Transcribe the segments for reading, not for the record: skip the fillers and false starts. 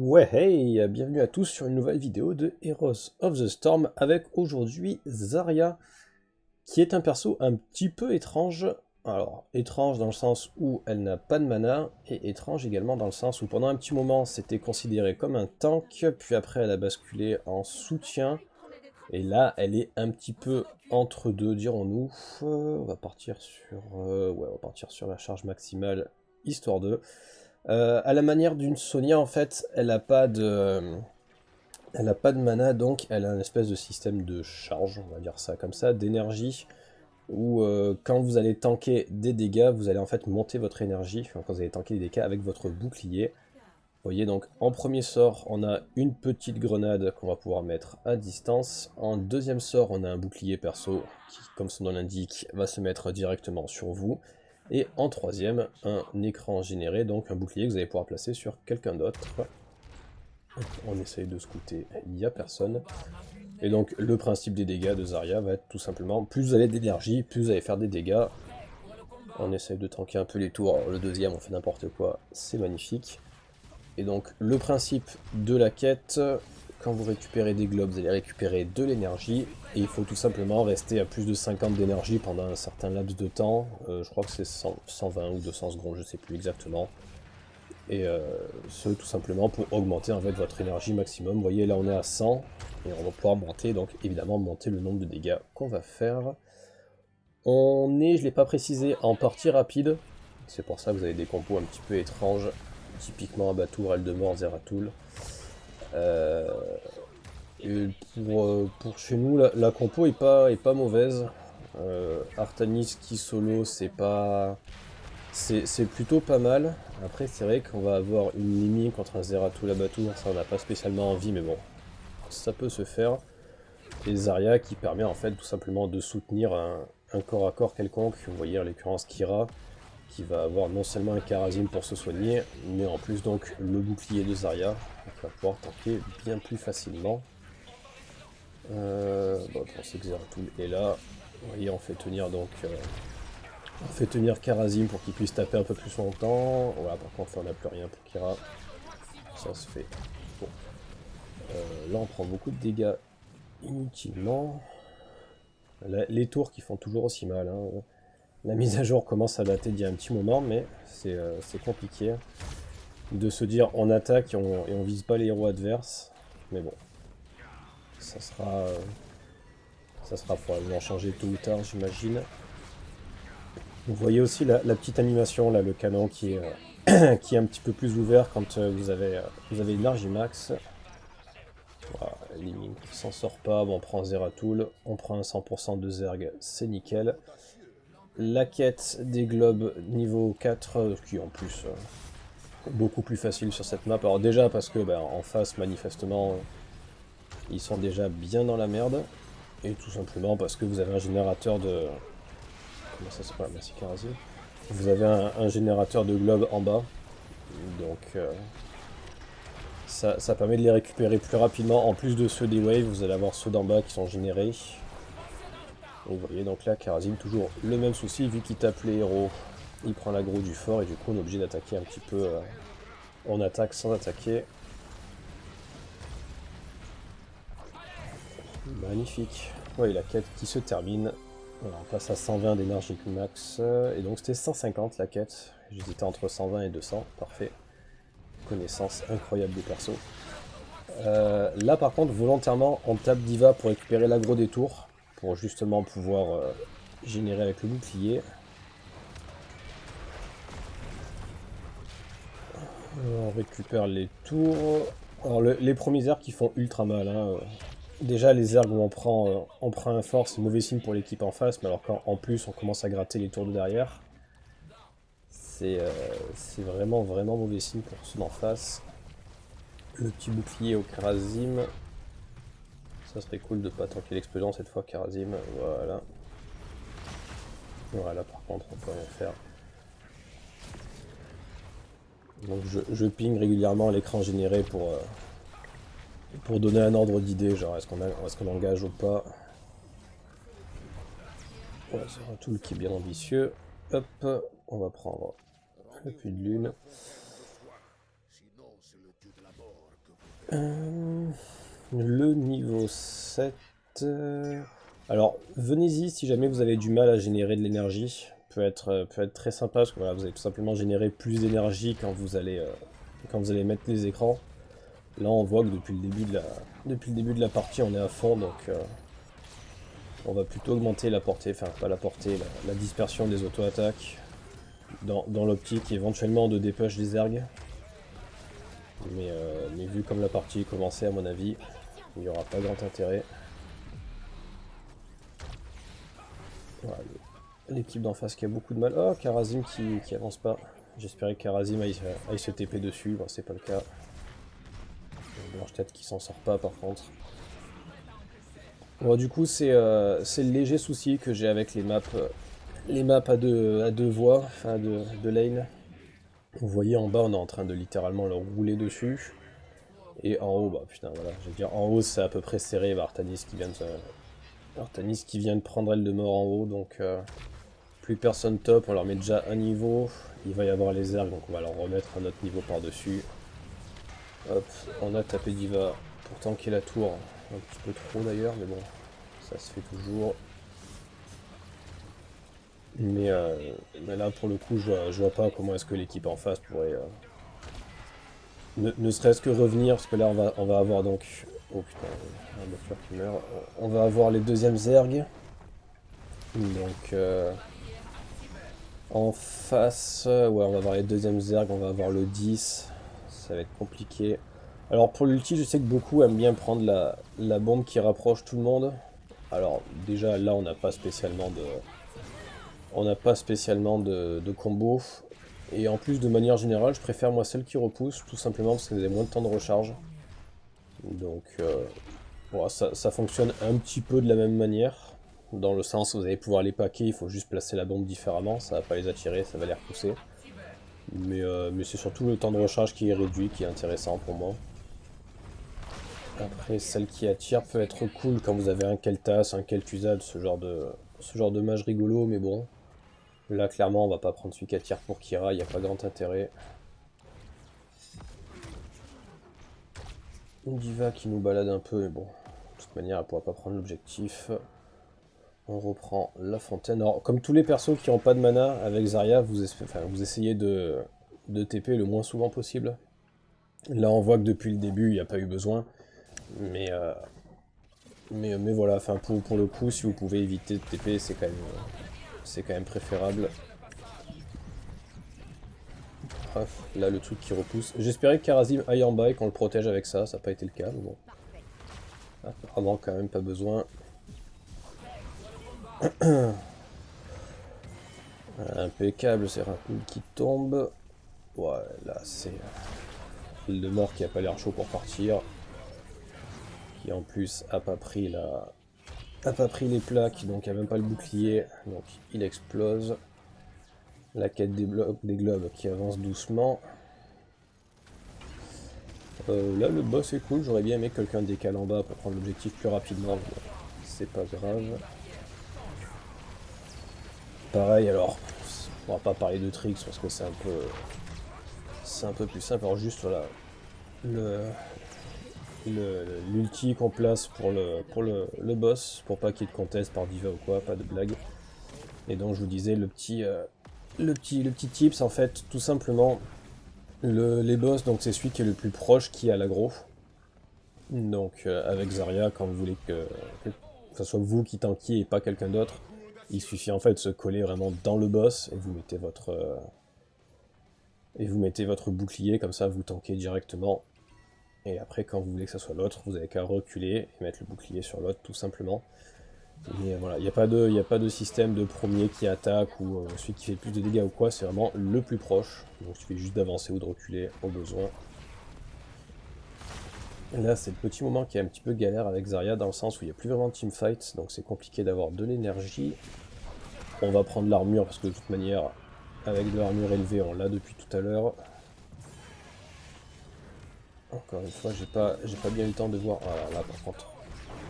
Ouais, hey, bienvenue à tous sur une nouvelle vidéo de Heroes of the Storm avec aujourd'hui Zarya, qui est un perso un petit peu étrange. Alors, étrange dans le sens où elle n'a pas de mana, et étrange également dans le sens où pendant un petit moment c'était considéré comme un tank, puis après elle a basculé en soutien, et là elle est un petit peu entre deux, dirons-nous. On va partir sur, ouais, on va partir sur la charge maximale, histoire de... à la manière d'une Sonia, en fait, elle a pas de mana, donc elle a un espèce de système de charge, on va dire ça comme ça, d'énergie, où quand vous allez tanker des dégâts, vous allez en fait monter votre énergie, enfin, quand vous allez tanker des dégâts avec votre bouclier. Vous voyez, donc en premier sort, on a une petite grenade qu'on va pouvoir mettre à distance. En deuxième sort, on a un bouclier perso qui, comme son nom l'indique, va se mettre directement sur vous. Et en troisième, un écran généré, donc un bouclier que vous allez pouvoir placer sur quelqu'un d'autre. On essaye de scouter, il n'y a personne. Et donc le principe des dégâts de Zarya va être tout simplement, plus vous avez d'énergie, plus vous allez faire des dégâts. On essaye de tanker un peu les tours. Alors, le deuxième, on fait n'importe quoi, c'est magnifique. Et donc le principe de la quête, quand vous récupérez des globes, vous allez récupérer de l'énergie, et il faut tout simplement rester à plus de 50 d'énergie pendant un certain laps de temps. Je crois que c'est 120 ou 200 secondes, je sais plus exactement. Et ce tout simplement pour augmenter en fait votre énergie maximum. Vous voyez là on est à 100, et on va pouvoir monter, donc évidemment monter le nombre de dégâts qu'on va faire. On est, je ne l'ai pas précisé, en partie rapide, c'est pour ça que vous avez des compos un petit peu étranges, typiquement Abatour, Eldemort, Zeratul. Et pour chez nous, la compo est pas mauvaise. Artanis qui solo, c'est plutôt pas mal. Après, c'est vrai qu'on va avoir une limite contre un Zeratul Abatour, ça on n'a pas spécialement envie, mais bon, ça peut se faire. Et Zarya qui permet en fait tout simplement de soutenir un corps à corps quelconque. Vous voyez en l'occurrence Kira, qui va avoir non seulement un Kharazim pour se soigner, mais en plus donc le bouclier de Zarya, qui va pouvoir tanker bien plus facilement. Bon, je pensais que Zeratul est là. Vous voyez, on fait tenir donc on fait tenir Kharazim pour qu'il puisse taper un peu plus longtemps. Voilà, par contre là on n'a plus rien pour Kira. Ça se fait. Bon. Là on prend beaucoup de dégâts inutilement. Les tours qui font toujours aussi mal, hein. La mise à jour commence à dater d'il y a un petit moment, mais c'est compliqué de se dire on attaque et on vise pas les héros adverses. Mais bon, ça sera probablement changé tôt ou tard, j'imagine. Vous voyez aussi la petite animation, là, le canon qui est, qui est un petit peu plus ouvert quand vous avez une Argimax. Voilà, Liming qui s'en sort pas, bon, on prend Zeratul, on prend un 100% de Zerg, c'est nickel. La quête des globes niveau 4, qui en plus beaucoup plus facile sur cette map. Alors déjà parce que en face manifestement ils sont déjà bien dans la merde. Et tout simplement parce que vous avez un générateur de... Comment ça s'appelle? Merci Karazi. Vous avez un générateur de globes en bas. Donc ça permet de les récupérer plus rapidement. En plus de ceux des waves, vous allez avoir ceux d'en bas qui sont générés. Et vous voyez donc là, Kharazim, toujours le même souci, vu qu'il tape les héros, il prend l'aggro du fort, et du coup on est obligé d'attaquer un petit peu, on attaque sans attaquer. Magnifique. Oui, la quête qui se termine. Voilà, on passe à 120 d'énergie max, et donc c'était 150 la quête, j'hésitais entre 120 et 200, parfait. Connaissance incroyable des persos. Là par contre, volontairement, on tape Diva pour récupérer l'aggro des tours, pour justement pouvoir générer avec le bouclier. On récupère les tours. Alors les premiers ergs qui font ultra mal, hein. Déjà les ergs où on prend un fort, c'est mauvais signe pour l'équipe en face, mais alors quand en plus on commence à gratter les tours de derrière, c'est vraiment vraiment mauvais signe pour ceux d'en face. Le petit bouclier au Kharazim. Ça serait cool de pas tanker l'explosion cette fois Kharazim, voilà. Voilà, par contre on peut rien faire. Donc je ping régulièrement l'écran généré pour donner un ordre d'idée, genre est-ce qu'on engage ou pas. Ouais, c'est un tool qui est bien ambitieux. Hop, on va prendre le puits de lune. Euh, le niveau 7... Alors, venez-y si jamais vous avez du mal à générer de l'énergie. Peut être très sympa parce que voilà, vous allez tout simplement générer plus d'énergie quand vous allez mettre les écrans. Là, on voit que depuis le début de la partie, on est à fond, donc on va plutôt augmenter la portée, enfin pas la portée, la dispersion des auto-attaques dans l'optique éventuellement de dépêche des ergs. Mais vu comme la partie est commencée, à mon avis, il n'y aura pas grand intérêt. Voilà, l'équipe d'en face qui a beaucoup de mal. Oh, Karazim qui avance pas. J'espérais que Karazim aille se TP dessus, bon, c'est pas le cas. Blanche-Tête qui s'en sort pas par contre. Bon, du coup, c'est le léger souci que j'ai avec les maps à deux voies, enfin de lane. Vous voyez en bas, on est en train de littéralement leur rouler dessus. Et en haut, bah putain, voilà, je veux dire, en haut c'est à peu près serré, bah, Artanis qui vient de prendre elle de mort en haut, donc plus personne top, on leur met déjà un niveau. Il va y avoir les ergs, donc on va leur remettre un autre niveau par-dessus. Hop, on a tapé Diva pour tanker la tour, un petit peu trop d'ailleurs, mais bon, ça se fait toujours. Mais là pour le coup je vois pas comment est-ce que l'équipe en face pourrait ne serait-ce que revenir, parce que là on va avoir donc... Oh putain, un Buffer qui meurt. On va avoir les deuxièmes ergs. Donc en face, ouais on va avoir les deuxièmes ergs, on va avoir le 10. Ça va être compliqué. Alors pour l'ulti je sais que beaucoup aiment bien prendre la bombe qui rapproche tout le monde. Alors déjà là on n'a pas spécialement de combo. Et en plus, de manière générale, je préfère moi celle qui repousse, tout simplement parce qu'elle a moins de temps de recharge. Donc, bon, ça fonctionne un petit peu de la même manière. Dans le sens où vous allez pouvoir les paquer, il faut juste placer la bombe différemment, ça va pas les attirer, ça va les repousser. Mais c'est surtout le temps de recharge qui est réduit, qui est intéressant pour moi. Après, celle qui attire peut être cool quand vous avez un Kel'Thas, un Kel'Thuzad, ce genre de mage rigolo, mais bon. Là, clairement, on va pas prendre celui qui attire pour Kira, il n'y a pas grand intérêt. Une diva qui nous balade un peu, mais bon, de toute manière, elle pourra pas prendre l'objectif. On reprend la fontaine. Alors, comme tous les persos qui n'ont pas de mana, avec Zarya, vous essayez de TP le moins souvent possible. Là, on voit que depuis le début, il n'y a pas eu besoin. Mais, euh, mais voilà, enfin, pour le coup, si vous pouvez éviter de TP, c'est quand même préférable. Hop, là, le truc qui repousse. J'espérais que Karazim aille en bas et qu'on le protège avec ça, ça n'a pas été le cas, mais bon. Apparemment, quand même pas besoin. Impeccable, c'est Rakul qui tombe. Ouais, là c'est Fil de mort qui a pas l'air chaud pour partir. Qui en plus a pas pris les plaques, donc a même pas le bouclier. Donc il explose. La quête des globes qui avance doucement. Là le boss est cool, j'aurais bien aimé que quelqu'un décale en bas pour prendre l'objectif plus rapidement, mais c'est pas grave. Pareil alors, on va pas parler de tricks parce que c'est un peu plus simple. Alors juste voilà, le l'ulti qu'on place pour le boss, pour pas qu'il y ait de contest par diva ou quoi, pas de blague. Et donc je vous disais le petit tips en fait, tout simplement, les boss, donc c'est celui qui est le plus proche qui a l'aggro. Donc avec Zarya, quand vous voulez que ce soit vous qui tankiez et pas quelqu'un d'autre, il suffit en fait de se coller vraiment dans le boss et vous mettez votre bouclier, comme ça vous tankez directement. Et après, quand vous voulez que ça soit l'autre, vous avez qu'à reculer et mettre le bouclier sur l'autre, tout simplement. Mais voilà, il n'y a pas de système de premier qui attaque ou celui qui fait plus de dégâts ou quoi, c'est vraiment le plus proche. Donc il suffit juste d'avancer ou de reculer au besoin. Et là, c'est le petit moment qui est un petit peu galère avec Zarya, dans le sens où il n'y a plus vraiment de teamfight, donc c'est compliqué d'avoir de l'énergie. On va prendre l'armure, parce que de toute manière, avec de l'armure élevée, on l'a depuis tout à l'heure. Encore une fois, j'ai pas bien eu le temps de voir. Ah là par contre.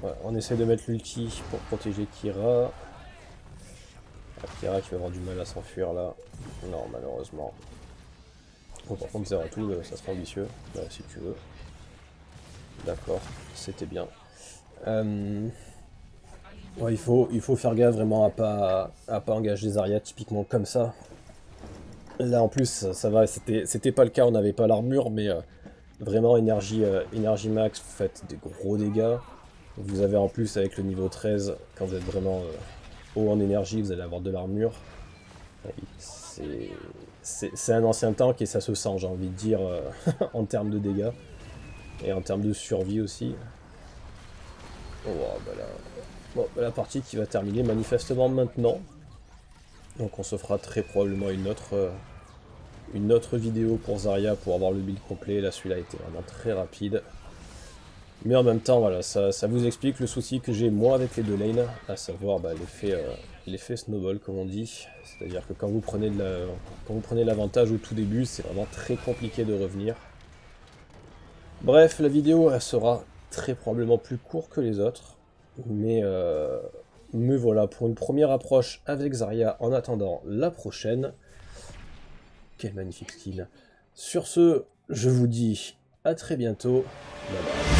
Ouais, on essaie de mettre l'ulti pour protéger Kira. Ah, Kira qui va avoir du mal à s'enfuir là. Non, malheureusement. Bon, par contre, Zeratul, ça sera ambitieux, si tu veux. D'accord, c'était bien. Ouais, il faut faire gaffe vraiment à pas engager Zarya typiquement comme ça. Là en plus ça va, c'était pas le cas, on n'avait pas l'armure, mais vraiment énergie max, vous faites des gros dégâts. Vous avez en plus avec le niveau 13, quand vous êtes vraiment haut en énergie, vous allez avoir de l'armure. C'est c'est un ancien tank et ça se sent, j'ai envie de dire, en termes de dégâts. Et en termes de survie aussi. Oh, bah là... Bon, bah la partie qui va terminer manifestement maintenant. Donc on se fera très probablement une autre vidéo pour Zarya pour avoir le build complet. Là celui-là était vraiment très rapide. Mais en même temps, voilà, ça vous explique le souci que j'ai moi avec les deux lanes, à savoir bah, l'effet snowball comme on dit. C'est-à-dire que quand vous prenez l'avantage au tout début, c'est vraiment très compliqué de revenir. Bref, la vidéo elle sera très probablement plus courte que les autres. Mais, mais voilà, pour une première approche avec Zarya en attendant la prochaine. Quel magnifique skin. Sur ce, je vous dis à très bientôt. Bye bye.